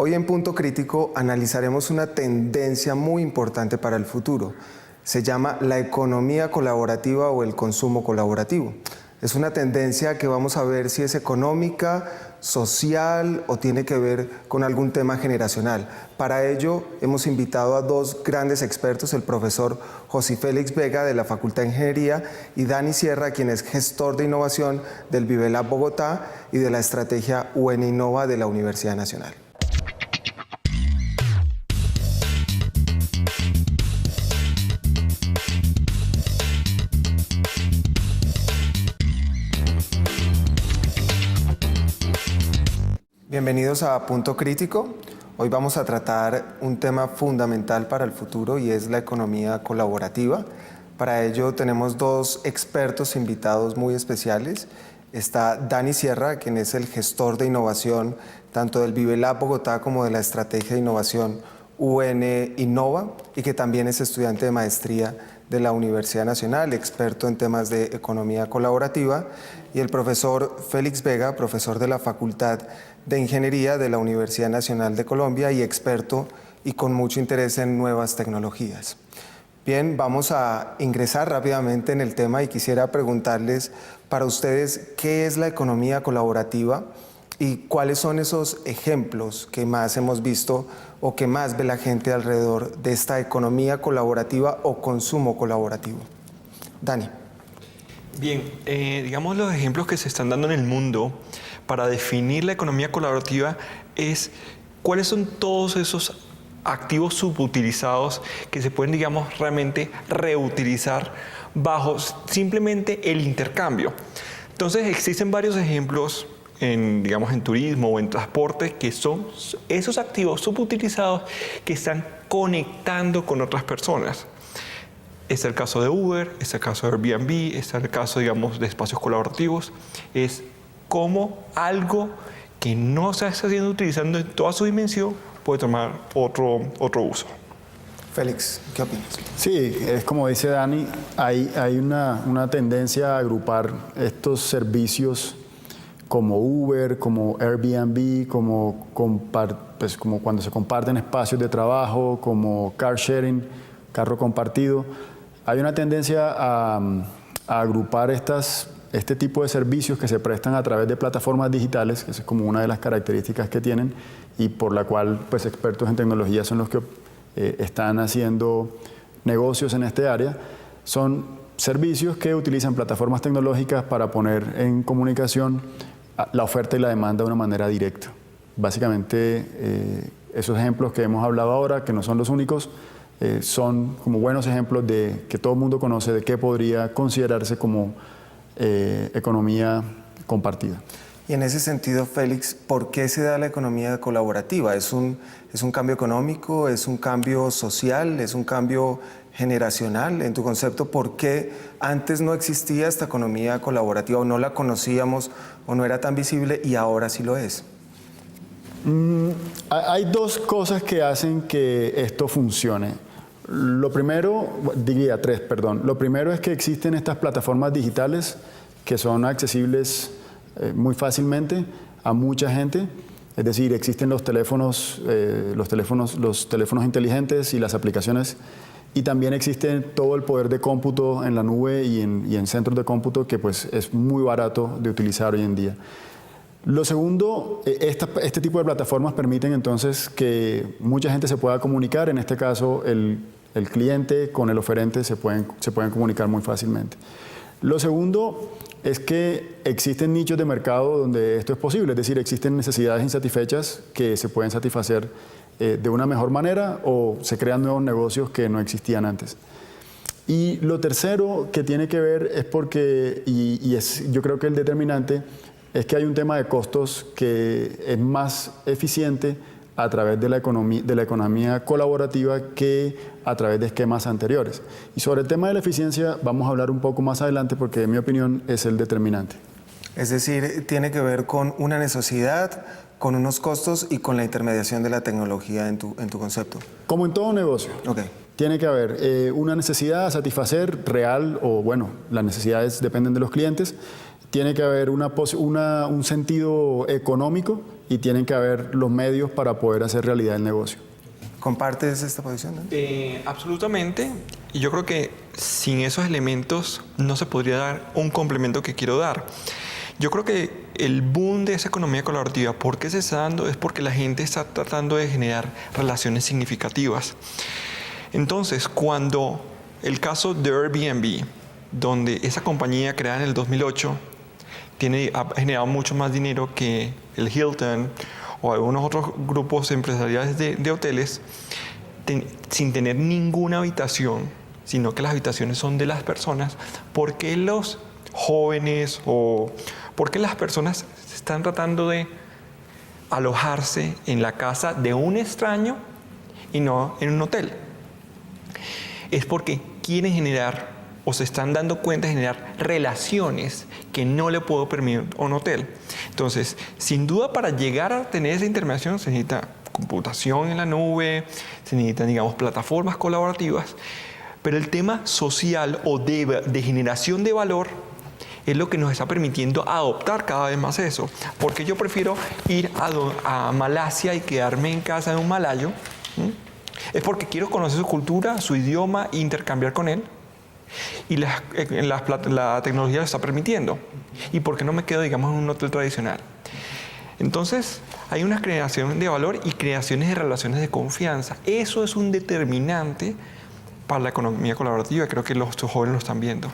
Hoy en Punto Crítico analizaremos una tendencia muy importante para el futuro. Se llama la economía colaborativa o el consumo colaborativo. Es una tendencia que vamos a ver si es económica, social o tiene que ver con algún tema generacional. Para ello hemos invitado a dos grandes expertos, el profesor José Félix Vega de la Facultad de Ingeniería y Dani Sierra, quien es gestor de innovación del Vivelab Bogotá y de la estrategia UN Innova de la Universidad Nacional. Bienvenidos a Punto Crítico. Hoy vamos a tratar un tema fundamental para el futuro y es la economía colaborativa. Para ello tenemos dos expertos invitados muy especiales. Está Dani Sierra, quien es el gestor de innovación tanto del Vivelab Bogotá como de la estrategia de innovación UN Innova y que también es estudiante de maestría de la Universidad Nacional, experto en temas de economía colaborativa, y el profesor Félix Vega, profesor de la Facultad de Ingeniería de la Universidad Nacional de Colombia y experto y con mucho interés en nuevas tecnologías. Bien, vamos a ingresar rápidamente en el tema y quisiera preguntarles para ustedes qué es la economía colaborativa y cuáles son esos ejemplos que más hemos visto o que más ve la gente alrededor de esta economía colaborativa o consumo colaborativo. Dani. Bien, digamos los ejemplos que se están dando en el mundo para definir la economía colaborativa es cuáles son todos esos activos subutilizados que se pueden, digamos, realmente reutilizar bajo simplemente el intercambio. Entonces existen varios ejemplos digamos, en turismo o en transporte, que son esos activos subutilizados que están conectando con otras personas. Es el caso de Uber, es el caso de Airbnb, es el caso, digamos, de espacios colaborativos. Es como algo que no se está utilizando en toda su dimensión puede tomar otro uso. Félix, ¿qué opinas? Sí, es como dice Dani, hay una tendencia a agrupar estos servicios como Uber, como Airbnb, como cuando se comparten espacios de trabajo, como car sharing, carro compartido. Hay una tendencia a agrupar este tipo de servicios que se prestan a través de plataformas digitales, que es como una de las características que tienen y por la cual pues, expertos en tecnología son los que están haciendo negocios en este área. Son servicios que utilizan plataformas tecnológicas para poner en comunicación la oferta y la demanda de una manera directa. Básicamente, esos ejemplos que hemos hablado ahora, que no son los únicos, son como buenos ejemplos de que todo el mundo conoce de qué podría considerarse como economía compartida. Y en ese sentido, Félix, ¿por qué se da la economía colaborativa? ¿Es un cambio económico? ¿Es un cambio social? ¿Es un cambio generacional? En tu concepto, ¿por qué antes no existía esta economía colaborativa o no la conocíamos o no era tan visible y ahora sí lo es? Hay dos cosas que hacen que esto funcione. Lo primero, diría tres, perdón. Lo primero es que existen estas plataformas digitales que son accesibles muy fácilmente a mucha gente. Es decir, existen los teléfonos inteligentes y las aplicaciones, y también existe todo el poder de cómputo en la nube y en centros de cómputo que pues, es muy barato de utilizar hoy en día. Lo segundo, este tipo de plataformas permiten entonces que mucha gente se pueda comunicar. En este caso, el cliente con el oferente se pueden comunicar muy fácilmente. Lo segundo es que existen nichos de mercado donde esto es posible, es decir, existen necesidades insatisfechas que se pueden satisfacer de una mejor manera o se crean nuevos negocios que no existían antes. Y lo tercero que tiene que ver es porque, yo creo que el determinante, es que hay un tema de costos que es más eficiente a través de la economía colaborativa que a través de esquemas anteriores. Y sobre el tema de la eficiencia vamos a hablar un poco más adelante porque en mi opinión es el determinante. Es decir, tiene que ver con una necesidad, con unos costos y con la intermediación de la tecnología en tu concepto. Como en todo negocio. Okay. Tiene que haber una necesidad a satisfacer real o bueno, las necesidades dependen de los clientes. tiene que haber un sentido económico y tienen que haber los medios para poder hacer realidad el negocio. ¿Compartes esta posición, Dani? Absolutamente. Y yo creo que sin esos elementos no se podría dar un complemento que quiero dar. Yo creo que el boom de esa economía colaborativa, ¿por qué se está dando? Es porque la gente está tratando de generar relaciones significativas. Entonces, cuando el caso de Airbnb, donde esa compañía creada en el 2008 ha generado mucho más dinero que el Hilton o algunos otros grupos empresariales de hoteles, sin tener ninguna habitación, sino que las habitaciones son de las personas, ¿por qué los jóvenes o por qué las personas están tratando de alojarse en la casa de un extraño y no en un hotel? Es porque quieren generar o se están dando cuenta de generar relaciones que no le puedo permitir a un hotel. Entonces, sin duda, para llegar a tener esa intermediación se necesita computación en la nube, se necesitan, digamos, plataformas colaborativas, pero el tema social o de generación de valor es lo que nos está permitiendo adoptar cada vez más eso. Porque yo prefiero ir a Malasia y quedarme en casa de un malayo. Es porque quiero conocer su cultura, su idioma e intercambiar con él. Y la tecnología lo está permitiendo. ¿Y por qué no me quedo, digamos, en un hotel tradicional? Entonces, hay una creación de valor y creaciones de relaciones de confianza. Eso es un determinante para la economía colaborativa. Creo que los jóvenes lo están viendo.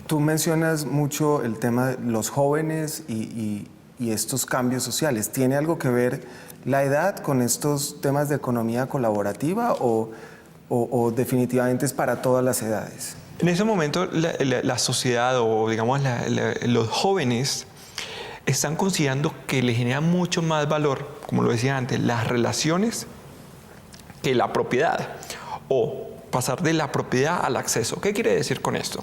Tú mencionas mucho el tema de los jóvenes y estos cambios sociales. ¿Tiene algo que ver la edad con estos temas de economía colaborativa o definitivamente es para todas las edades? En ese momento la sociedad o digamos los jóvenes están considerando que le genera mucho más valor, como lo decía antes, las relaciones que la propiedad o pasar de la propiedad al acceso. ¿Qué quiere decir con esto?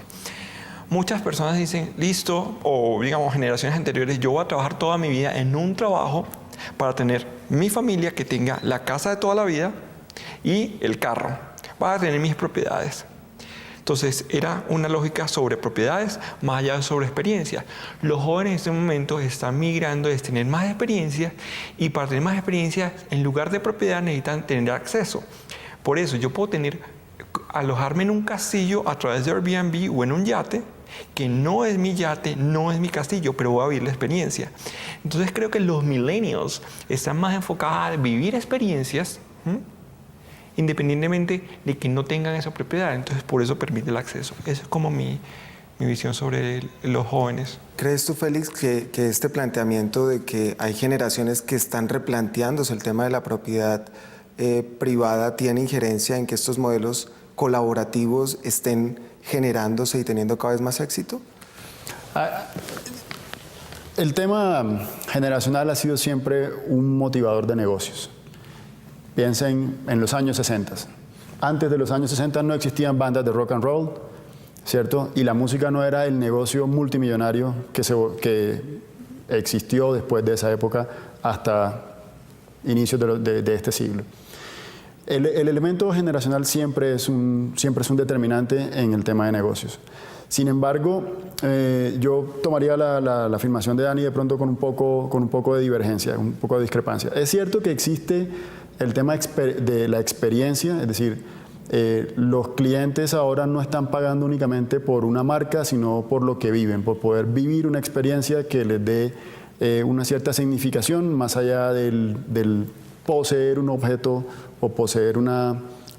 Muchas personas dicen, listo, o digamos generaciones anteriores, yo voy a trabajar toda mi vida en un trabajo para tener mi familia que tenga la casa de toda la vida y el carro, para tener mis propiedades. Entonces era una lógica sobre propiedades más allá de sobre experiencias. Los jóvenes en este momento están migrando a tener más experiencias y para tener más experiencias en lugar de propiedad necesitan tener acceso. Por eso yo puedo alojarme en un castillo a través de Airbnb o en un yate que no es mi yate, no es mi castillo, pero voy a vivir la experiencia. Entonces creo que los millennials están más enfocados a vivir experiencias, independientemente de que no tengan esa propiedad. Entonces por eso permite el acceso. Esa es como mi visión sobre los jóvenes. ¿Crees tú, Félix, que este planteamiento de que hay generaciones que están replanteándose el tema de la propiedad privada tiene injerencia en que estos modelos colaborativos estén generándose y teniendo cada vez más éxito? El tema generacional ha sido siempre un motivador de negocios. Piensen en los años 60. Antes de los años 60 no existían bandas de rock and roll, ¿cierto? Y la música no era el negocio multimillonario que existió después de esa época hasta inicios de este siglo. El elemento generacional siempre es un determinante en el tema de negocios. Sin embargo, yo tomaría la afirmación de Dani de pronto con un poco de divergencia, un poco de discrepancia. Es cierto que existe el tema de la experiencia, es decir, los clientes ahora no están pagando únicamente por una marca, sino por lo que viven, por poder vivir una experiencia que les dé una cierta significación más allá del poseer un objeto o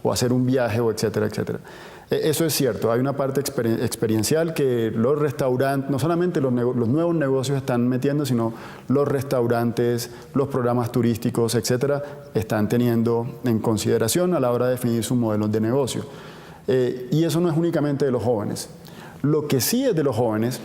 o hacer un viaje, o etcétera, etcétera. Eso es cierto, hay una parte experiencial que los restaurantes, no solamente los nuevos negocios están metiendo, sino los restaurantes, los programas turísticos, etcétera, están teniendo en consideración a la hora de definir sus modelos de negocio. Y eso no es únicamente de los jóvenes. Lo que sí es de los jóvenes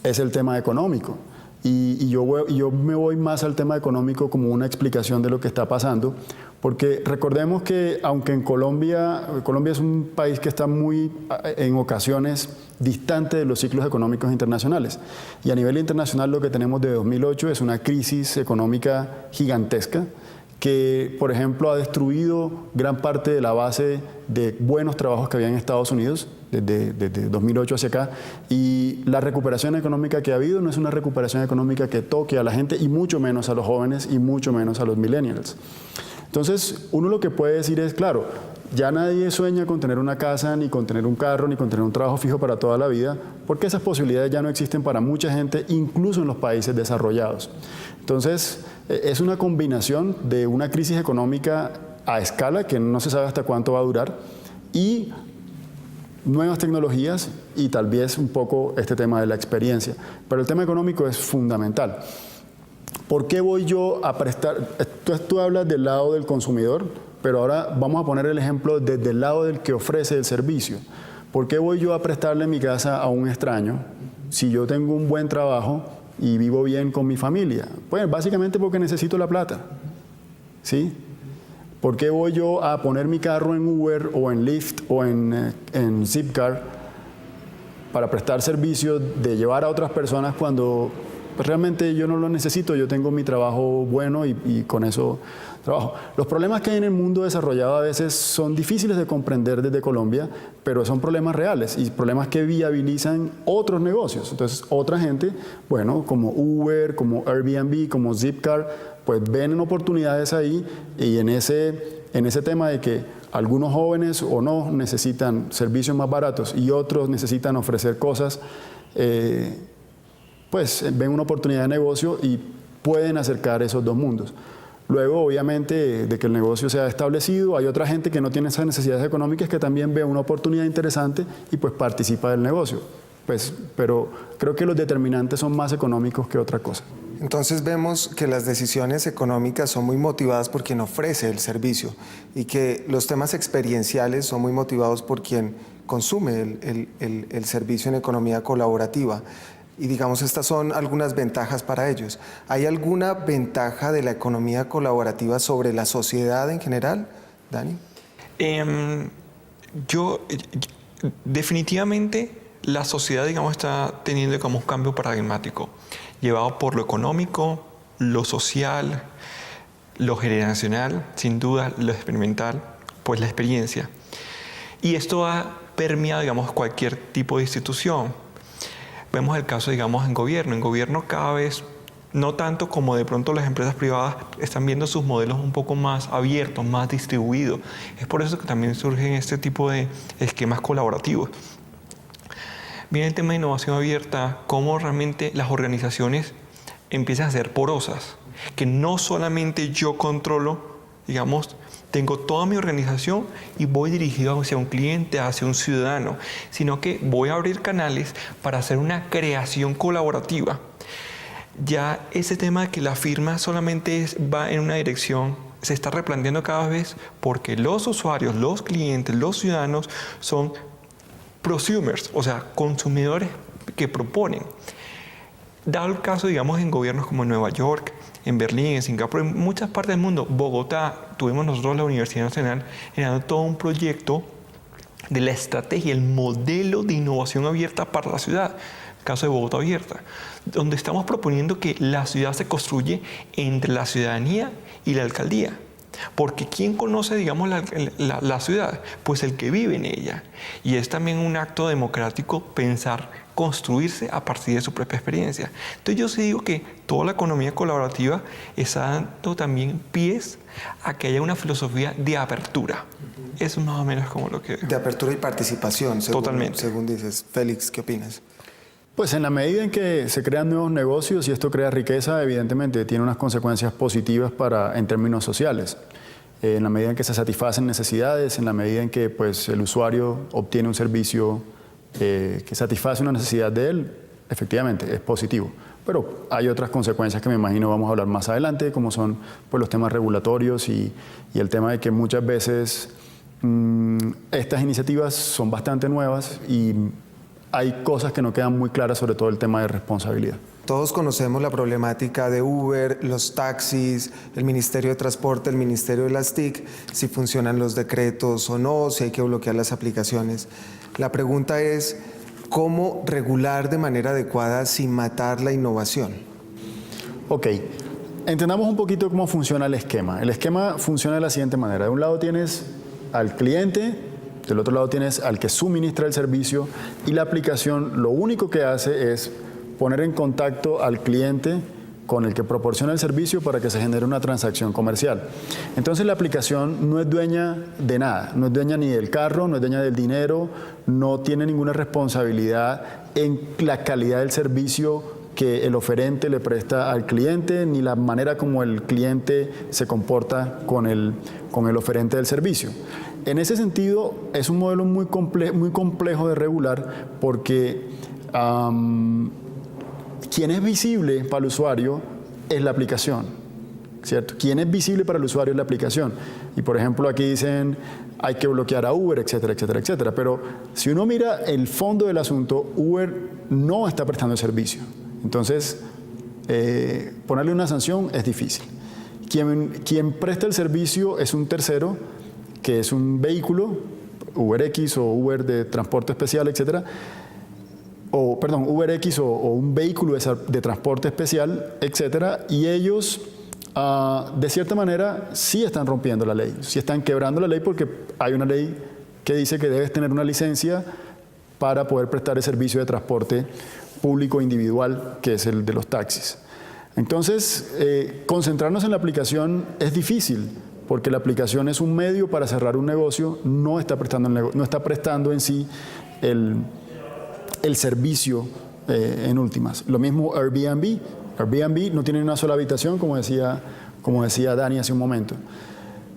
es el tema económico. Y yo me voy más al tema económico como una explicación de lo que está pasando, porque recordemos que aunque en Colombia es un país que está muy, en ocasiones, distante de los ciclos económicos internacionales. Y a nivel internacional lo que tenemos de 2008 es una crisis económica gigantesca que, por ejemplo, ha destruido gran parte de la base de buenos trabajos que había en Estados Unidos desde 2008 hacia acá, y la recuperación económica que ha habido no es una recuperación económica que toque a la gente y mucho menos a los jóvenes y mucho menos a los millennials. Entonces, uno lo que puede decir es, claro, ya nadie sueña con tener una casa, ni con tener un carro, ni con tener un trabajo fijo para toda la vida, porque esas posibilidades ya no existen para mucha gente, incluso en los países desarrollados. Entonces, es una combinación de una crisis económica a escala, que no se sabe hasta cuánto va a durar, y nuevas tecnologías y tal vez un poco este tema de la experiencia. Pero el tema económico es fundamental. ¿Por qué voy yo a prestar? Tú hablas del lado del consumidor, pero ahora vamos a poner el ejemplo desde el lado del que ofrece el servicio. ¿Por qué voy yo a prestarle mi casa a un extraño si yo tengo un buen trabajo y vivo bien con mi familia? Pues básicamente porque necesito la plata, ¿sí? ¿Por qué voy yo a poner mi carro en Uber o en Lyft o en Zipcar para prestar servicios de llevar a otras personas cuando realmente yo no lo necesito? Yo tengo mi trabajo bueno y con eso trabajo. Los problemas que hay en el mundo desarrollado a veces son difíciles de comprender desde Colombia, pero son problemas reales y problemas que viabilizan otros negocios. Entonces, otra gente, bueno, como Uber, como Airbnb, como Zipcar, pues ven oportunidades ahí, y en ese tema de que algunos jóvenes o no necesitan servicios más baratos y otros necesitan ofrecer cosas, pues ven una oportunidad de negocio y pueden acercar esos dos mundos. Luego, obviamente, de que el negocio sea establecido, hay otra gente que no tiene esas necesidades económicas que también ve una oportunidad interesante y pues participa del negocio. Pues, pero creo que los determinantes son más económicos que otra cosa. Entonces vemos que las decisiones económicas son muy motivadas por quien ofrece el servicio y que los temas experienciales son muy motivados por quien consume el servicio en economía colaborativa. Y digamos, estas son algunas ventajas para ellos. ¿Hay alguna ventaja de la economía colaborativa sobre la sociedad en general, Dani? Definitivamente la sociedad, digamos, está teniendo, digamos, un cambio paradigmático, llevado por lo económico, lo social, lo generacional, sin duda, lo experimental, pues la experiencia. Y esto ha permeado, digamos, cualquier tipo de institución. Vemos el caso, digamos, en gobierno. En gobierno cada vez, no tanto como de pronto las empresas privadas están viendo sus modelos un poco más abiertos, más distribuidos. Es por eso que también surgen este tipo de esquemas colaborativos. Viene el tema de innovación abierta, cómo realmente las organizaciones empiezan a ser porosas, que no solamente yo controlo, digamos, tengo toda mi organización y voy dirigido hacia un cliente, hacia un ciudadano, sino que voy a abrir canales para hacer una creación colaborativa. Ya ese tema de que la firma solamente va en una dirección se está replanteando cada vez porque los usuarios, los clientes, los ciudadanos son prosumers, o sea, consumidores que proponen. Dado el caso, digamos, en gobiernos como en Nueva York, en Berlín, en Singapur, en muchas partes del mundo, Bogotá, tuvimos nosotros la Universidad Nacional generando todo un proyecto de la estrategia, el modelo de innovación abierta para la ciudad, el caso de Bogotá Abierta, donde estamos proponiendo que la ciudad se construye entre la ciudadanía y la alcaldía. Porque ¿quién conoce, digamos, la ciudad? Pues el que vive en ella. Y es también un acto democrático pensar construirse a partir de su propia experiencia. Entonces yo sí digo que toda la economía colaborativa está dando también pies a que haya una filosofía de apertura. Eso es más o menos como lo que... De apertura y participación, Totalmente. Según dices. Félix, ¿qué opinas? Pues en la medida en que se crean nuevos negocios y esto crea riqueza, evidentemente tiene unas consecuencias positivas en términos sociales. En la medida en que se satisfacen necesidades, en la medida en que pues, el usuario obtiene un servicio que satisface una necesidad de él, efectivamente es positivo. Pero hay otras consecuencias que me imagino vamos a hablar más adelante, como son pues, los temas regulatorios y el tema de que muchas veces estas iniciativas son bastante nuevas y hay cosas que no quedan muy claras, sobre todo el tema de responsabilidad. Todos conocemos la problemática de Uber, los taxis, el Ministerio de Transporte, el Ministerio de las TIC, si funcionan los decretos o no, si hay que bloquear las aplicaciones. La pregunta es, ¿cómo regular de manera adecuada sin matar la innovación? Ok, entendamos un poquito cómo funciona el esquema. El esquema funciona de la siguiente manera. De un lado tienes al cliente Del otro lado tienes al que suministra el servicio y la aplicación lo único que hace es poner en contacto al cliente con el que proporciona el servicio para que se genere una transacción comercial. Entonces la aplicación no es dueña de nada, no es dueña ni del carro, no es dueña del dinero, no tiene ninguna responsabilidad en la calidad del servicio que el oferente le presta al cliente, ni la manera como el cliente se comporta con el oferente del servicio. En ese sentido, es un modelo muy complejo de regular porque quien es visible para el usuario es la aplicación, ¿cierto? Quien es visible para el usuario es la aplicación. Y por ejemplo, aquí dicen hay que bloquear a Uber, etcétera, etcétera, etcétera. Pero si uno mira el fondo del asunto, Uber no está prestando el servicio. Entonces, ponerle una sanción es difícil. Quien presta el servicio es un tercero, que es un vehículo, UberX o Uber de transporte especial, etcétera, UberX o un vehículo de transporte especial, etcétera, y ellos, de cierta manera, sí están rompiendo la ley, sí están quebrando la ley porque hay una ley que dice que debes tener una licencia para poder prestar el servicio de transporte público individual, que es el de los taxis. Entonces, concentrarnos en la aplicación es difícil, porque la aplicación es un medio para cerrar un negocio, no está prestando en sí el servicio en últimas. Lo mismo Airbnb. Airbnb no tiene una sola habitación, como decía Dani hace un momento.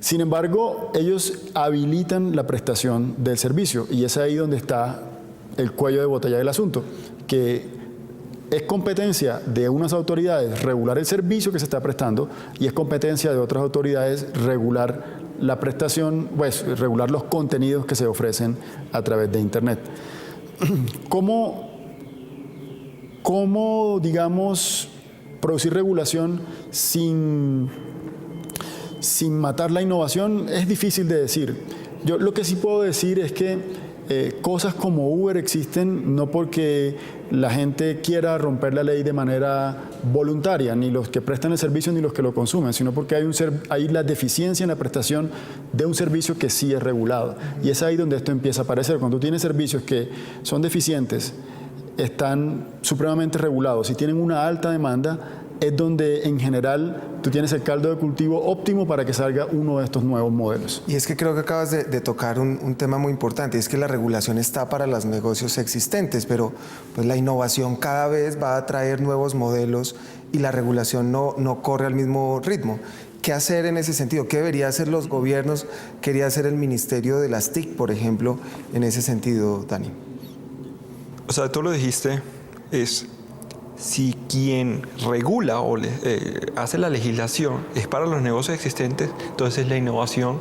Sin embargo, ellos habilitan la prestación del servicio y es ahí donde está el cuello de botella del asunto, que es competencia de unas autoridades regular el servicio que se está prestando y es competencia de otras autoridades regular la prestación, pues regular los contenidos que se ofrecen a través de Internet. ¿Cómo digamos, producir regulación sin matar la innovación? Es difícil de decir. Yo lo que sí puedo decir es que cosas como Uber existen no porque la gente quiera romper la ley de manera voluntaria, ni los que prestan el servicio ni los que lo consumen, sino porque hay la deficiencia en la prestación de un servicio que sí es regulado. Y es ahí donde esto empieza a aparecer. Cuando tú tienes servicios que son deficientes, están supremamente regulados y tienen una alta demanda, es donde en general tú tienes el caldo de cultivo óptimo para que salga uno de estos nuevos modelos. Y es que creo que acabas de tocar un tema muy importante, es que la regulación está para los negocios existentes, pero pues la innovación cada vez va a traer nuevos modelos y la regulación no corre al mismo ritmo. ¿Qué hacer en ese sentido? ¿Qué deberían hacer los gobiernos? ¿Qué debería hacer el Ministerio de las TIC, por ejemplo, en ese sentido, Dani? O sea, tú lo dijiste, es si quien regula o hace la legislación es para los negocios existentes, entonces la innovación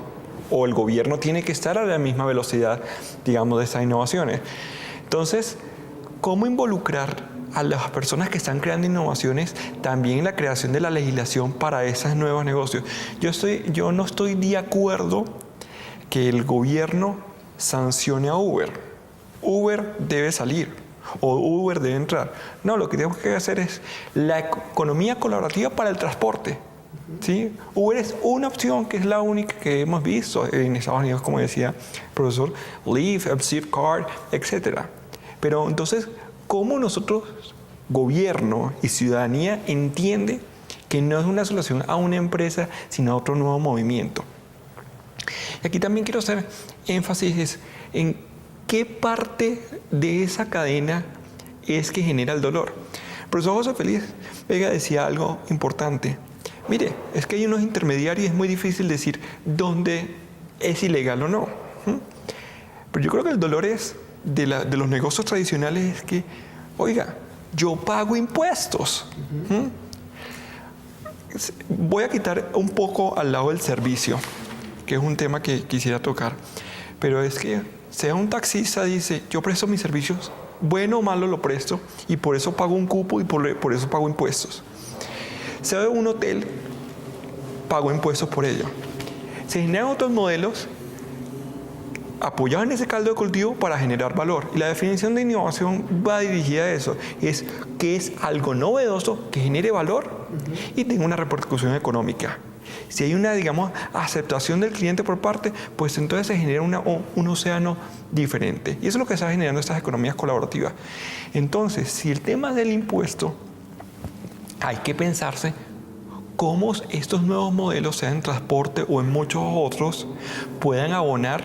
o el gobierno tiene que estar a la misma velocidad, digamos, de esas innovaciones. Entonces, ¿cómo involucrar a las personas que están creando innovaciones también en la creación de la legislación para esos nuevos negocios? Yo no estoy de acuerdo que el gobierno sancione a Uber. Uber debe salir o Uber debe entrar. No, lo que tenemos que hacer es la economía colaborativa para el transporte. ¿Sí? Uber es una opción que es la única que hemos visto en Estados Unidos, como decía el profesor, Lyft, Zipcar, etc. Pero entonces, ¿cómo nosotros, gobierno y ciudadanía, entiende que no es una solución a una empresa, sino a otro nuevo movimiento? Y aquí también quiero hacer énfasis en ¿qué parte de esa cadena es que genera el dolor? El profesor José Félix Vega decía algo importante. Mire, es que hay unos intermediarios y es muy difícil decir dónde es ilegal o no. Pero yo creo que el dolor es de los negocios tradicionales es que, oiga, yo pago impuestos. Voy a quitar un poco al lado del servicio, que es un tema que quisiera tocar. Pero es que sea un taxista dice, yo presto mis servicios, bueno o malo lo presto, y por eso pago un cupo y por eso pago impuestos. Sea de un hotel, pago impuestos por ello. Se generan otros modelos apoyados en ese caldo de cultivo para generar valor. Y la definición de innovación va dirigida a eso. Es que es algo novedoso que genere valor y tenga una repercusión económica. Si hay una, digamos, aceptación del cliente por parte, pues entonces se genera un océano diferente. Y eso es lo que está generando estas economías colaborativas. Entonces, si el tema del impuesto, hay que pensarse cómo estos nuevos modelos, sea en transporte o en muchos otros, puedan abonar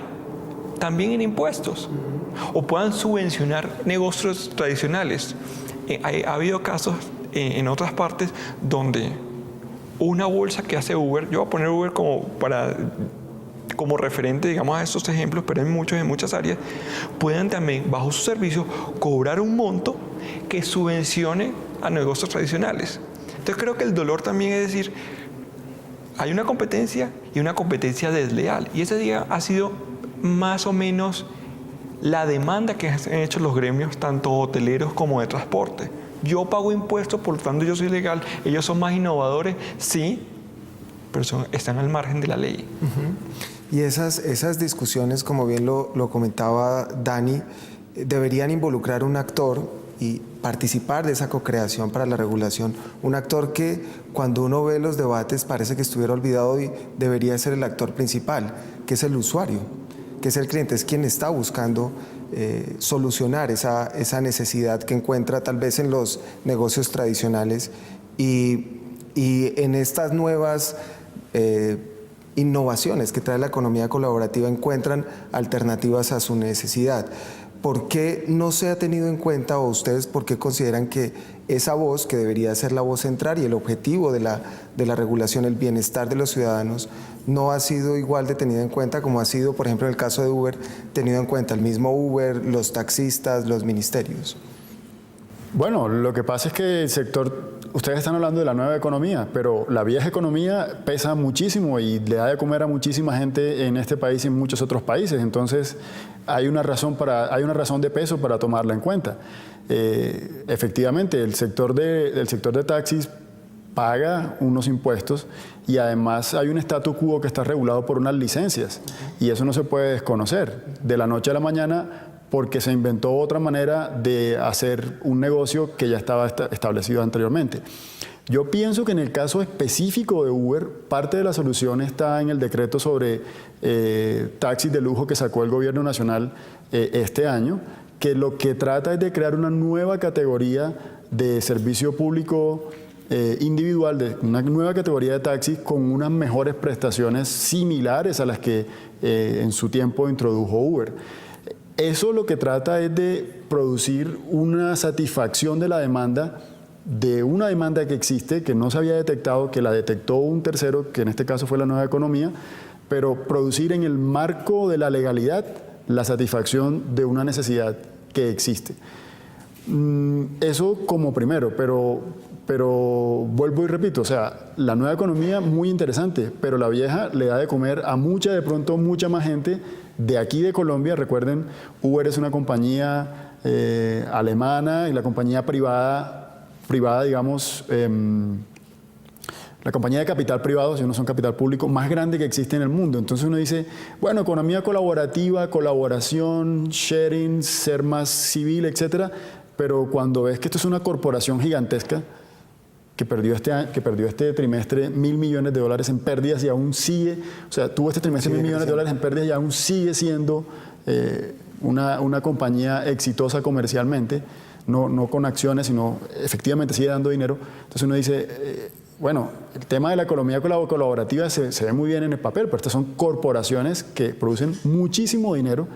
también en impuestos o puedan subvencionar negocios tradicionales. Ha habido casos en otras partes donde una bolsa que hace Uber, yo voy a poner Uber como referente, digamos, a estos ejemplos, pero en muchas áreas, puedan también, bajo su servicio, cobrar un monto que subvencione a negocios tradicionales. Entonces creo que el dolor también es decir, hay una competencia y una competencia desleal. Y ese día ha sido más o menos la demanda que han hecho los gremios, tanto hoteleros como de transporte. Yo pago impuestos, por lo tanto yo soy legal, ellos son más innovadores, sí, pero están al margen de la ley. Y esas discusiones, como bien lo comentaba Dani, deberían involucrar un actor y participar de esa co-creación para la regulación. Un actor que cuando uno ve los debates parece que estuviera olvidado y debería ser el actor principal, que es el usuario, que es el cliente, es quien está buscando solucionar esa necesidad que encuentra tal vez en los negocios tradicionales y en estas nuevas innovaciones que trae la economía colaborativa encuentran alternativas a su necesidad. ¿Por qué no se ha tenido en cuenta, o ustedes por qué consideran que esa voz, que debería ser la voz central y el objetivo de la regulación, el bienestar de los ciudadanos, no ha sido igual de tenida en cuenta como ha sido, por ejemplo, en el caso de Uber, tenido en cuenta el mismo Uber, los taxistas, los ministerios? Bueno, lo que pasa es que el sector, ustedes están hablando de la nueva economía, pero la vieja economía pesa muchísimo y le da de comer a muchísima gente en este país y en muchos otros países. Entonces, hay una razón de peso para tomarla en cuenta. Efectivamente, el sector de taxis paga unos impuestos y además hay un statu quo que está regulado por unas licencias y eso no se puede desconocer de la noche a la mañana porque se inventó otra manera de hacer un negocio que ya estaba establecido anteriormente. Yo pienso que en el caso específico de Uber, parte de la solución está en el decreto sobre taxis de lujo que sacó el gobierno nacional este año, que lo que trata es de crear una nueva categoría de servicio público individual, una nueva categoría de taxis con unas mejores prestaciones similares a las que en su tiempo introdujo Uber. Eso lo que trata es de producir una satisfacción de la demanda, de una demanda que existe, que no se había detectado, que la detectó un tercero, que en este caso fue la nueva economía, pero producir en el marco de la legalidad la satisfacción de una necesidad que existe. Eso como primero, pero vuelvo y repito, o sea, la nueva economía muy interesante, pero la vieja le da de comer a mucha más gente de aquí de Colombia. Recuerden, Uber es una compañía alemana y la compañía privada, digamos, la compañía de capital privado, si no son capital público, más grande que existe en el mundo. Entonces uno dice, bueno, economía colaborativa, colaboración, sharing, ser más civil, etcétera, pero cuando ves que esto es una corporación gigantesca que perdió este trimestre $1.000 millones en pérdidas y aún sigue, o sea, tuvo este trimestre $1.000 millones en pérdidas y aún sigue siendo una compañía exitosa comercialmente, no con acciones, sino efectivamente sigue dando dinero. Entonces uno dice, bueno, el tema de la economía colaborativa se ve muy bien en el papel, pero estas son corporaciones que producen muchísimo dinero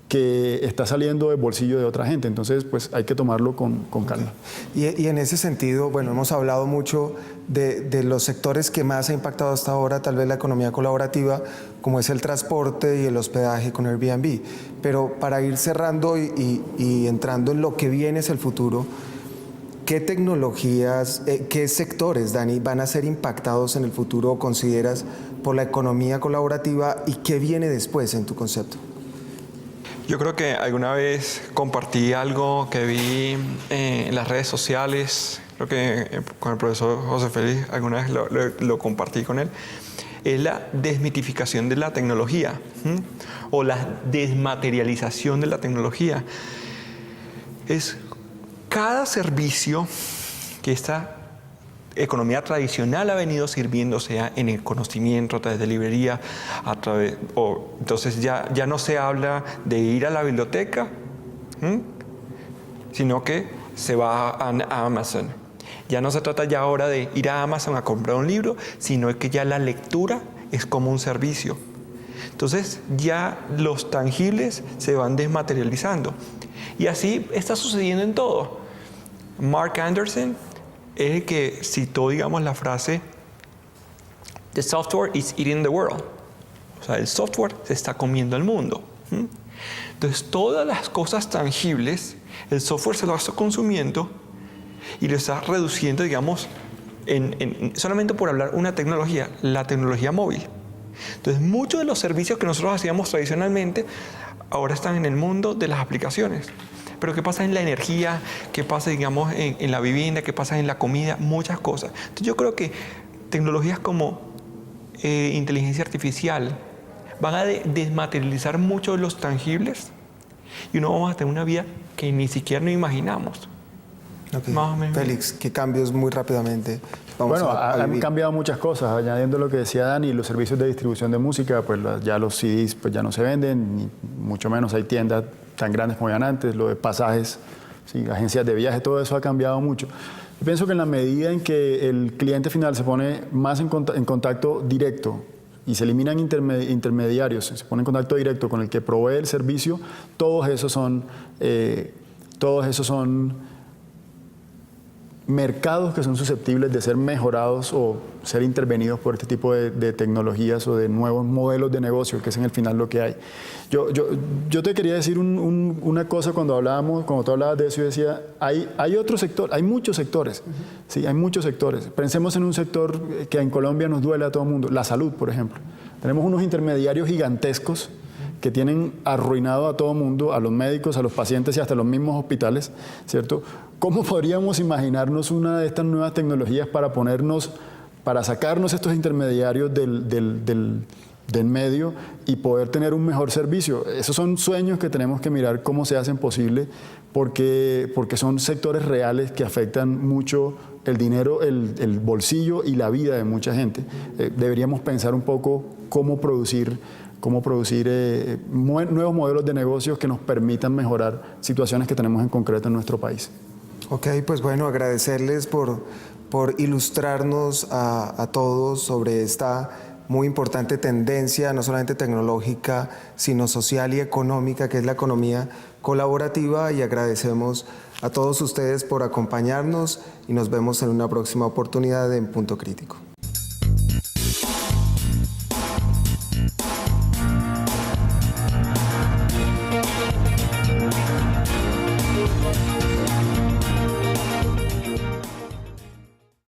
que está saliendo del bolsillo de otra gente. Entonces, pues hay que tomarlo con calma. Y en ese sentido, bueno, hemos hablado mucho de los sectores que más ha impactado hasta ahora, tal vez la economía colaborativa, como es el transporte y el hospedaje con Airbnb. Pero para ir cerrando y entrando en lo que viene es el futuro, ¿qué tecnologías, qué sectores, Dani, van a ser impactados en el futuro, consideras, por la economía colaborativa y qué viene después en tu concepto? Yo creo que alguna vez compartí algo que vi en las redes sociales, creo que con el profesor José Félix alguna vez lo compartí con él, es la desmitificación de la tecnología o la desmaterialización de la tecnología. Es cada servicio que está economía tradicional ha venido sirviendo, sea en el conocimiento, a través de librería, entonces ya no se habla de ir a la biblioteca, sino que se va a Amazon. Ya no se trata ya ahora de ir a Amazon a comprar un libro, sino que ya la lectura es como un servicio. Entonces ya los tangibles se van desmaterializando. Y así está sucediendo en todo. Mark Anderson es el que citó, digamos, la frase "The software is eating the world". O sea, el software se está comiendo el mundo. Entonces, todas las cosas tangibles, el software se lo está consumiendo y lo está reduciendo, digamos, solamente por hablar una tecnología, la tecnología móvil. Entonces, muchos de los servicios que nosotros hacíamos tradicionalmente ahora están en el mundo de las aplicaciones. Pero ¿qué pasa en la energía? ¿Qué pasa, digamos, en la vivienda? ¿Qué pasa en la comida? Muchas cosas. Entonces yo creo que tecnologías como inteligencia artificial van a desmaterializar mucho de los tangibles y uno vamos a tener una vida que ni siquiera nos imaginamos. Okay. Más o menos. Félix, ¿qué cambios muy rápidamente han cambiado muchas cosas. Añadiendo lo que decía Dani, los servicios de distribución de música, pues ya los CDs pues ya no se venden, ni mucho menos hay tiendas tan grandes como eran antes, lo de pasajes, ¿sí? Agencias de viaje, todo eso ha cambiado mucho. Yo pienso que en la medida en que el cliente final se pone más en contacto directo y se eliminan intermediarios, se pone en contacto directo con el que provee el servicio, todos esos son mercados que son susceptibles de ser mejorados o ser intervenidos por este tipo de tecnologías o de nuevos modelos de negocio, que es en el final lo que hay. Yo te quería decir una cosa cuando tú hablabas de eso, yo decía, hay otro sector, hay muchos sectores, sí, hay muchos sectores. Pensemos en un sector que en Colombia nos duele a todo el mundo, la salud, por ejemplo. Tenemos unos intermediarios gigantescos que tienen arruinado a todo el mundo, a los médicos, a los pacientes y hasta los mismos hospitales, ¿cierto? ¿Cómo podríamos imaginarnos una de estas nuevas tecnologías para sacarnos estos intermediarios del medio y poder tener un mejor servicio? Esos son sueños que tenemos que mirar cómo se hacen posible porque son sectores reales que afectan mucho el dinero, el bolsillo y la vida de mucha gente. Deberíamos pensar un poco cómo producir nuevos modelos de negocios que nos permitan mejorar situaciones que tenemos en concreto en nuestro país. Ok, pues bueno, agradecerles por ilustrarnos a todos sobre esta muy importante tendencia, no solamente tecnológica, sino social y económica, que es la economía colaborativa, y agradecemos a todos ustedes por acompañarnos y nos vemos en una próxima oportunidad en Punto Crítico.